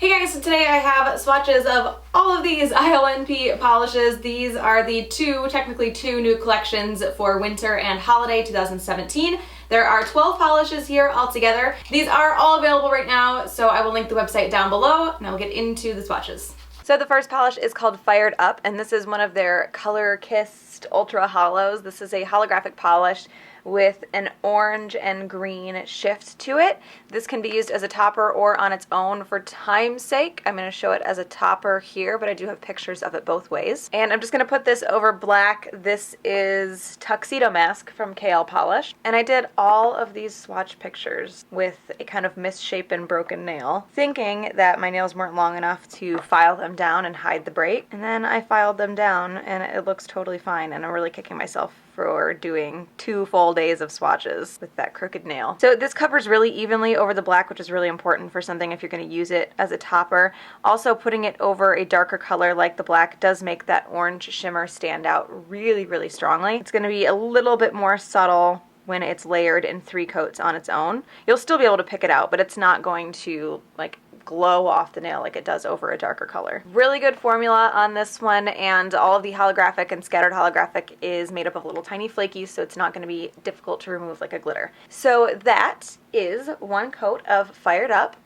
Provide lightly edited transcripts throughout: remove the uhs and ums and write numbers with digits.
Hey guys, so today I have swatches of all of these ILNP polishes. These are the technically two new collections for winter and holiday 2017. There are 12 polishes here altogether. These are all available right now, so I will link the website down below and I'll get into the swatches. So the first polish is called Fired Up, and this is one of their Color Kissed Ultra Hollows. This is a holographic polish with an orange and green shift to it. This can be used as a topper or on its own. For time's sake, I'm going to show it as a topper here, but I do have pictures of it both ways. And I'm just going to put this over black. This is Tuxedo Mask from KL Polish. And I did all of these swatch pictures with a kind of misshapen broken nail, thinking that my nails weren't long enough to file them down and hide the break. And then I filed them down and it looks totally fine, and I'm really kicking myself for doing 2 full days of swatches with that crooked nail. So this covers really evenly over the black, which is really important for something if you're going to use it as a topper. Also, putting it over a darker color like the black does make that orange shimmer stand out really, really strongly. It's going to be a little bit more subtle when it's layered in 3 coats on its own. You'll still be able to pick it out, but it's not going to like glow off the nail like it does over a darker color. Really good formula on this one, and all of the holographic and scattered holographic is made up of little tiny flakies, so it's not going to be difficult to remove like a glitter. So that is 1 coat of Fired Up.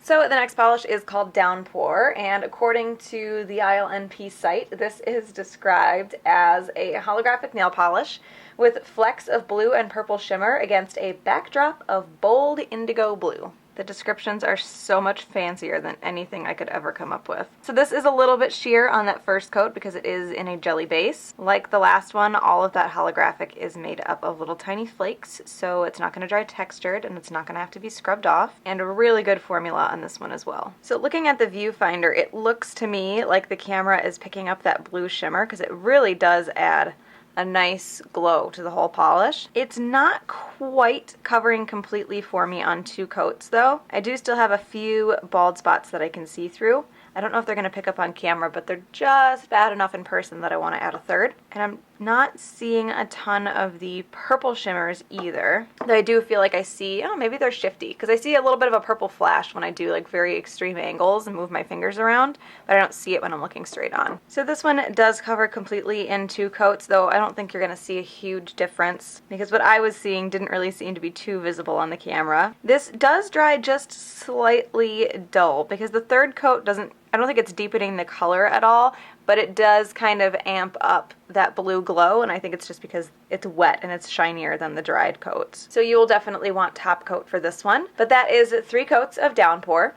So the next polish is called Downpour, and according to the ILNP site, this is described as a holographic nail polish with flecks of blue and purple shimmer against a backdrop of bold indigo blue. The descriptions are so much fancier than anything I could ever come up with. So this is a little bit sheer on that first coat because it is in a jelly base. Like the last one, all of that holographic is made up of little tiny flakes, so it's not going to dry textured and it's not going to have to be scrubbed off. And a really good formula on this one as well. So looking at the viewfinder, it looks to me like the camera is picking up that blue shimmer because it really does add a nice glow to the whole polish. It's not quite covering completely for me on 2 coats though. I do still have a few bald spots that I can see through. I don't know if they're going to pick up on camera, but they're just bad enough in person that I want to add a 3rd. And I'm not seeing a ton of the purple shimmers either. Though I do feel like I see, oh, maybe they're shifty, because I see a little bit of a purple flash when I do like very extreme angles and move my fingers around, but I don't see it when I'm looking straight on. So this one does cover completely in 2 coats, though I don't think you're going to see a huge difference, because what I was seeing didn't really seem to be too visible on the camera. This does dry just slightly dull, because the 3rd coat I don't think it's deepening the color at all, but it does kind of amp up that blue glow, and I think it's just because it's wet and it's shinier than the dried coats. So you will definitely want top coat for this one. But that is 3 coats of Downpour.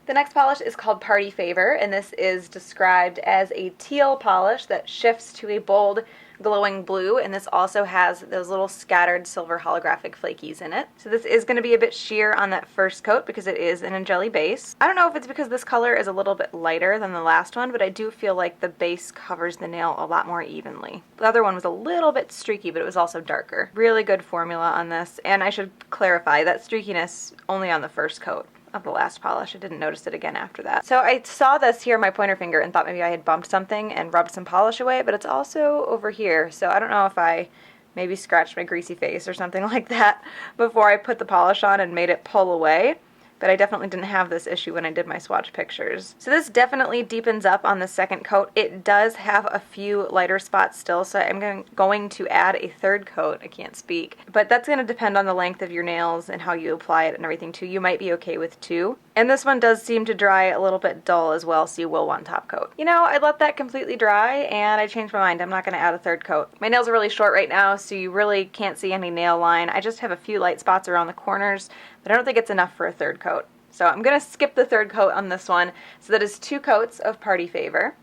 The next polish is called Party Favor, and this is described as a teal polish that shifts to a bold glowing blue, and this also has those little scattered silver holographic flakies in it. So this is going to be a bit sheer on that first coat because it is in a jelly base. I don't know if it's because this color is a little bit lighter than the last one, but I do feel like the base covers the nail a lot more evenly. The other one was a little bit streaky, but it was also darker. Really good formula on this, and I should clarify that streakiness only on the first coat of the last polish. I didn't notice it again after that. So I saw this here, my pointer finger, and thought maybe I had bumped something and rubbed some polish away, but it's also over here. So I don't know if I maybe scratched my greasy face or something like that before I put the polish on and made it pull away. But I definitely didn't have this issue when I did my swatch pictures. So this definitely deepens up on the 2nd coat. It does have a few lighter spots still, so I'm going to add a 3rd coat. I can't speak. But that's going to depend on the length of your nails and how you apply it and everything too. You might be okay with 2. And this one does seem to dry a little bit dull as well, so you will want top coat. You know, I let that completely dry and I changed my mind. I'm not going to add a 3rd coat. My nails are really short right now, so you really can't see any nail line. I just have a few light spots around the corners, but I don't think it's enough for a 3rd coat. So I'm going to skip the 3rd coat on this one. So that is 2 coats of Party Favor.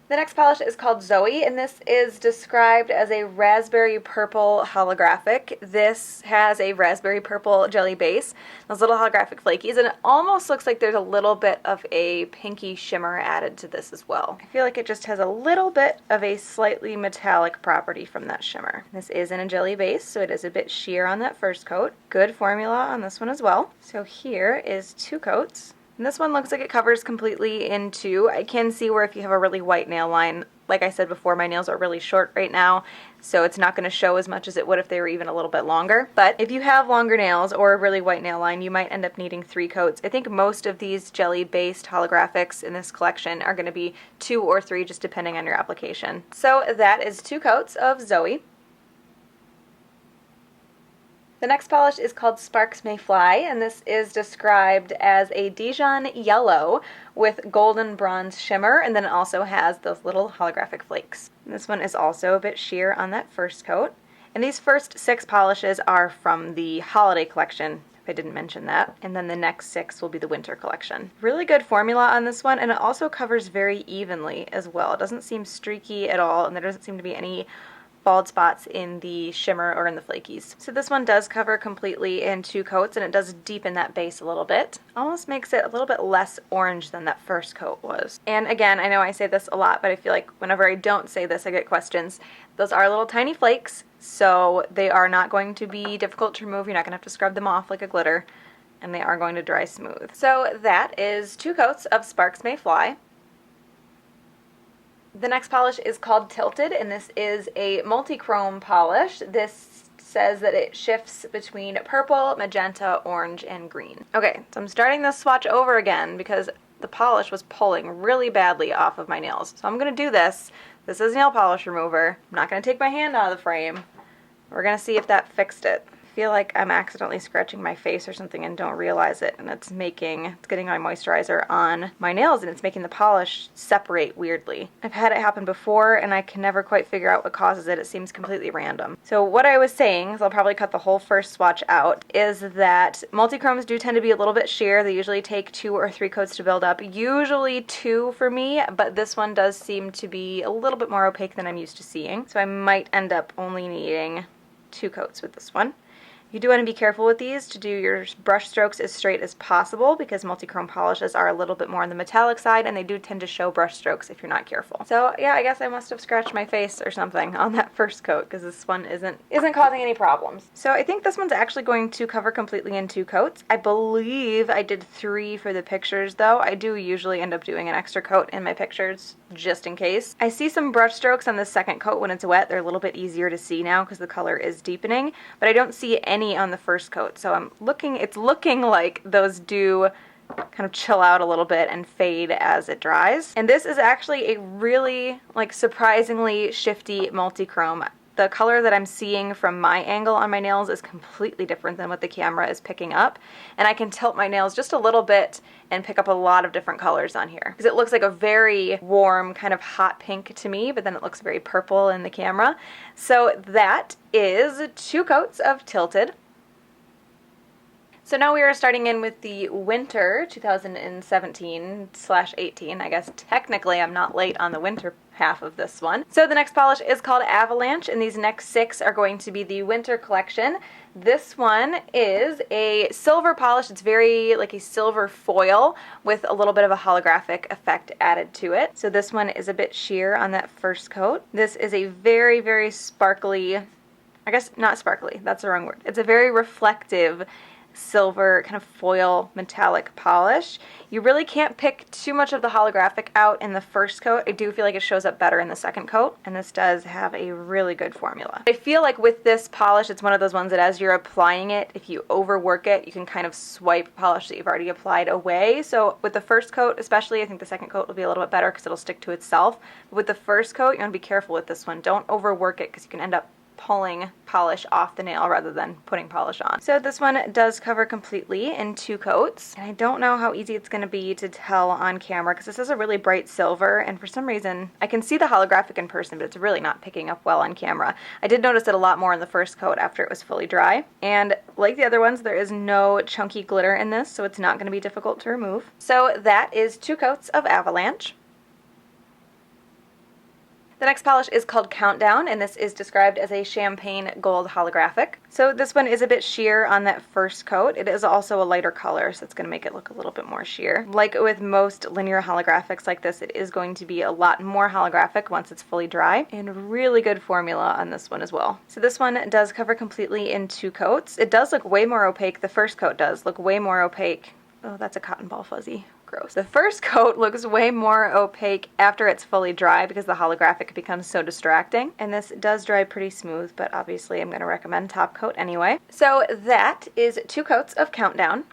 The next polish is called Zoe, and this is described as a raspberry purple holographic. This has a raspberry purple jelly base, those little holographic flakies, and it almost looks like there's a little bit of a pinky shimmer added to this as well. I feel like it just has a little bit of a slightly metallic property from that shimmer. This is in a jelly base, so it is a bit sheer on that first coat. Good formula on this one as well. So here is 2 coats And this one looks like it covers completely in two. I can see where if you have a really white nail line, like I said before, my nails are really short right now, so it's not going to show as much as it would if they were even a little bit longer. But if you have longer nails or a really white nail line, you might end up needing 3 coats. I think most of these jelly-based holographics in this collection are going to be 2 or 3, just depending on your application. So that is 2 coats of Zoe. The next polish is called Sparks May Fly, and this is described as a Dijon yellow with golden bronze shimmer, and then it also has those little holographic flakes. And this one is also a bit sheer on that first coat. And these first 6 polishes are from the holiday collection, if I didn't mention that. And then the next 6 will be the winter collection. Really good formula on this one, and it also covers very evenly as well. It doesn't seem streaky at all, and there doesn't seem to be any bald spots in the shimmer or in the flakies. So this one does cover completely in 2 coats, and it does deepen that base a little bit. Almost makes it a little bit less orange than that first coat was. And again, I know I say this a lot, but I feel like whenever I don't say this, I get questions. Those are little tiny flakes, so they are not going to be difficult to remove. You're not going to have to scrub them off like a glitter, and they are going to dry smooth. So that is 2 coats of Sparks May Fly. The next polish is called Tilted, and this is a multi-chrome polish. This says that it shifts between purple, magenta, orange, and green. Okay, so I'm starting this swatch over again because the polish was pulling really badly off of my nails. So I'm going to do this. This is nail polish remover. I'm not going to take my hand out of the frame. We're going to see if that fixed it. I feel like I'm accidentally scratching my face or something and don't realize it, and it's getting my moisturizer on my nails, and it's making the polish separate weirdly. I've had it happen before, and I can never quite figure out what causes it. It seems completely random. So what I was saying, is I'll probably cut the whole first swatch out, is that multi-chromes do tend to be a little bit sheer. They usually take 2 or 3 coats to build up, usually 2 for me, but this one does seem to be a little bit more opaque than I'm used to seeing. So I might end up only needing 2 coats with this one. You do want to be careful with these to do your brush strokes as straight as possible because multi-chrome polishes are a little bit more on the metallic side, and they do tend to show brush strokes if you're not careful. So yeah, I guess I must have scratched my face or something on that first coat because this one isn't causing any problems. So I think this one's actually going to cover completely in 2 coats. I believe I did 3 for the pictures though. I do usually end up doing an extra coat in my pictures just in case. I see some brush strokes on the second coat when it's wet. They're a little bit easier to see now because the color is deepening, but I don't see any on the first coat. So it's looking like those do kind of chill out a little bit and fade as it dries. And this is actually a really surprisingly shifty multi-chrome. The color that I'm seeing from my angle on my nails is completely different than what the camera is picking up. And I can tilt my nails just a little bit and pick up a lot of different colors on here. Because it looks like a very warm kind of hot pink to me, but then it looks very purple in the camera. So that is 2 coats of Tilted. So now we are starting in with the winter 2017/18. I guess technically I'm not late on the winter half of this one. So the next polish is called Avalanche, and these next 6 are going to be the winter collection. This one is a silver polish. It's very like a silver foil with a little bit of a holographic effect added to it. So this one is a bit sheer on that first coat. This is a very, very sparkly, I guess not sparkly, that's the wrong word. It's a very reflective silver kind of foil metallic polish. You really can't pick too much of the holographic out in the first coat. I do feel like it shows up better in the second coat, and this does have a really good formula. I feel like with this polish, it's one of those ones that as you're applying it, if you overwork it, you can kind of swipe polish that you've already applied away. So with the first coat especially, I think the second coat will be a little bit better because it'll stick to itself. But with the first coat, you want to be careful with this one. Don't overwork it because you can end up pulling polish off the nail rather than putting polish on. So this one does cover completely in 2 coats, and I don't know how easy it's going to be to tell on camera because this is a really bright silver, and for some reason I can see the holographic in person, but it's really not picking up well on camera. I did notice it a lot more in the first coat after it was fully dry, and like the other ones, there is no chunky glitter in this, so it's not going to be difficult to remove. So that is 2 coats of Avalanche. The next polish is called Countdown, and this is described as a champagne gold holographic. So this one is a bit sheer on that first coat. It is also a lighter color, so it's going to make it look a little bit more sheer. Like with most linear holographics like this, it is going to be a lot more holographic once it's fully dry, and really good formula on this one as well. So this one does cover completely in 2 coats. It does look way more opaque. The first coat does look way more opaque Oh, that's a cotton ball fuzzy. Gross. The first coat looks way more opaque after it's fully dry because the holographic becomes so distracting. And this does dry pretty smooth, but obviously I'm going to recommend top coat anyway. So that is 2 coats of Countdown.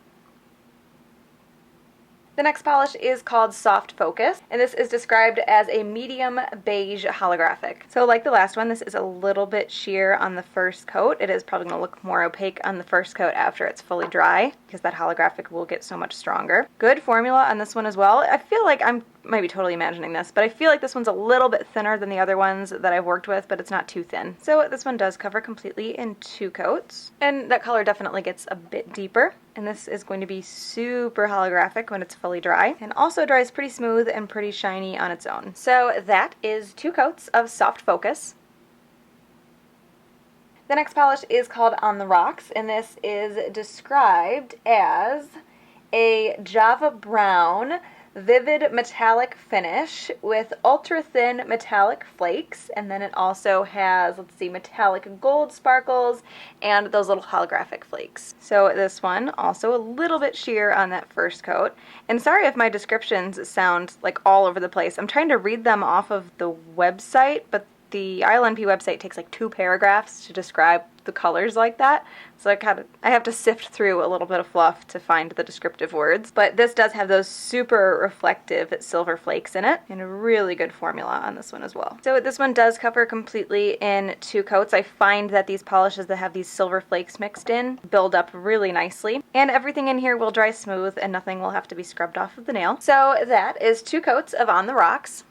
The next polish is called Soft Focus, and this is described as a medium beige holographic. So like the last one, this is a little bit sheer on the first coat. It is probably going to look more opaque on the first coat after it's fully dry because that holographic will get so much stronger. Good formula on this one as well. I feel like I might be totally imagining this, but I feel like this one's a little bit thinner than the other ones that I've worked with, but it's not too thin. So this one does cover completely in 2 coats, and that color definitely gets a bit deeper. And this is going to be super holographic when it's fully dry, and also dries pretty smooth and pretty shiny on its own. So that is 2 coats of Soft Focus. The next polish is called On the Rocks, and this is described as a Java Brown vivid metallic finish with ultra thin metallic flakes, and then it also has, let's see, metallic gold sparkles and those little holographic flakes. So this one also a little bit sheer on that first coat, and sorry if my descriptions sound like all over the place. I'm trying to read them off of the website, but the ILNP website takes like 2 paragraphs to describe the colors like that, so I have to sift through a little bit of fluff to find the descriptive words. But this does have those super reflective silver flakes in it, and a really good formula on this one as well. So this one does cover completely in 2 coats. I find that these polishes that have these silver flakes mixed in build up really nicely, and everything in here will dry smooth and nothing will have to be scrubbed off of the nail. So that is 2 coats of On the Rocks.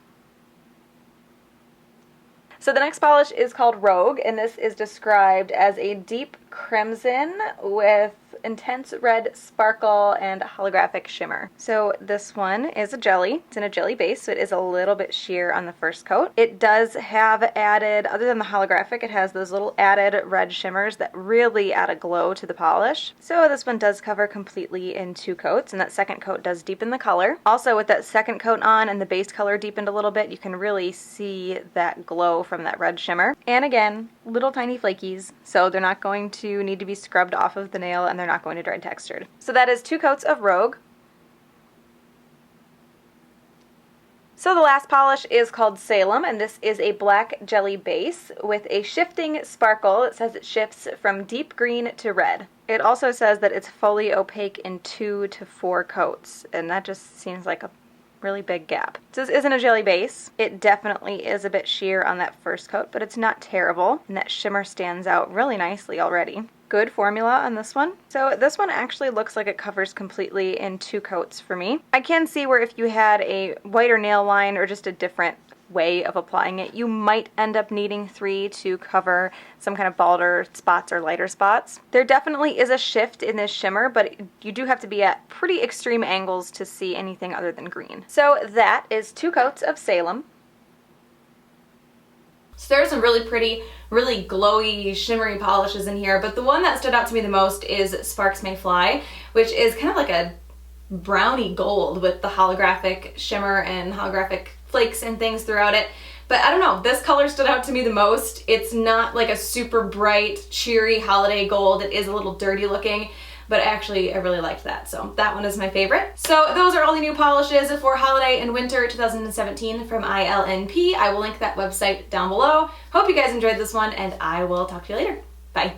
So the next polish is called Rogue, and this is described as a deep crimson with intense red sparkle and holographic shimmer. So this one is a jelly. It's in a jelly base, so it is a little bit sheer on the first coat. It does have added, other than the holographic, it has those little added red shimmers that really add a glow to the polish. So this one does cover completely in 2 coats, and that second coat does deepen the color. Also, with that second coat on and the base color deepened a little bit, you can really see that glow from that red shimmer. And again, little tiny flakies, so they're not going to need to be scrubbed off of the nail, and they're not going to dry textured. So that is 2 coats of Rogue. So the last polish is called Salem, and this is a black jelly base with a shifting sparkle. It says it shifts from deep green to red. It also says that it's fully opaque in 2 to 4 coats, and that just seems like a really big gap. So this isn't a jelly base. It definitely is a bit sheer on that first coat, but it's not terrible, and that shimmer stands out really nicely already. Good formula on this one. So this one actually looks like it covers completely in 2 coats for me. I can see where if you had a whiter nail line or just a different way of applying it, you might end up needing 3 to cover some kind of balder spots or lighter spots. There definitely is a shift in this shimmer, but you do have to be at pretty extreme angles to see anything other than green. So that is 2 coats of Salem. So there's some really pretty, really glowy, shimmery polishes in here, but the one that stood out to me the most is Sparks May Fly, which is kind of like a brownie gold with the holographic shimmer and holographic flakes and things throughout it. But I don't know, this color stood out to me the most. It's not like a super bright, cheery holiday gold. It is a little dirty looking, but actually I really liked that. So that one is my favorite. So those are all the new polishes for holiday and winter 2017 from ILNP. I will link that website down below. Hope you guys enjoyed this one, and I will talk to you later. Bye.